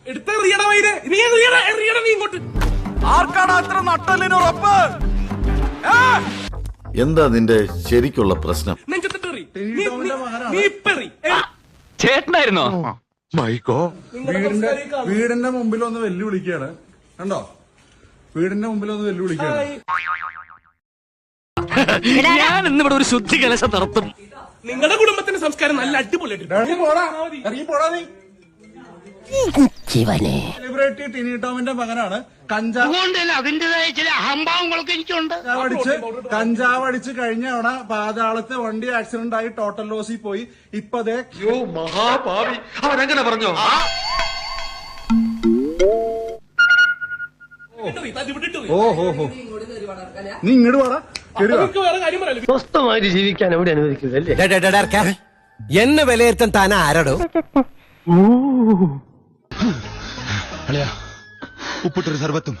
എടുത്തെറിയണ വൈര് നീ എറിയണ നീ ഇങ്ങോട്ട്. ആർക്കാണ് അത്ര നട്ടലിന് ഉറപ്പ്? എന്താ നിന്റെ ശരിക്കുള്ള പ്രശ്നം? നെഞ്ചത്തെറി നീ ഇപ്പെറി. ചേട്ടനായിരുന്നോ? മൈക്കോ വീടിന്റെ മുമ്പിൽ ഒന്ന് വെല്ലുവിളിക്കാണ് കണ്ടോ, വീടിന്റെ മുമ്പിൽ ഒന്ന് വെല്ലുവിളിക്കാണ്. ഞാൻ ഇന്നിവിടെ ഒരു ശുദ്ധി കലശം നടത്തും. നിങ്ങളുടെ കുടുംബത്തിന്റെ സംസ്കാരം നല്ല അടിപൊളിയായിട്ട്. സെലിബ്രിറ്റി ടിനി ടോമിന്റെ മകനാണ് അതിന്റേതായ ചില അഹംഭാവങ്ങളൊക്കെ എനിക്കുണ്ട്. കഞ്ചാവ് അടിച്ച് കഴിഞ്ഞ തവണ പാതാളത്തെ വണ്ടി ആക്സിഡന്റ് ആയി ടോട്ടൽ ലോസിൽ പോയി. ഇപ്പതേ മഹാഭാവി അവനങ്ങനെ പറഞ്ഞോ? ഓഹോ നീ ഇങ്ങോട്ട് വാടാ, വേറെ കാര്യം പറയാലോ. സ്വസ്ഥമായിട്ട് ജീവിക്കാൻ എവിടെ അനുവദിക്കുന്നത്? എന്നെ വിലയിരുത്താൻ താൻ ആരാടോ? ഉപ്പിട്ടൊരു സർബത്തും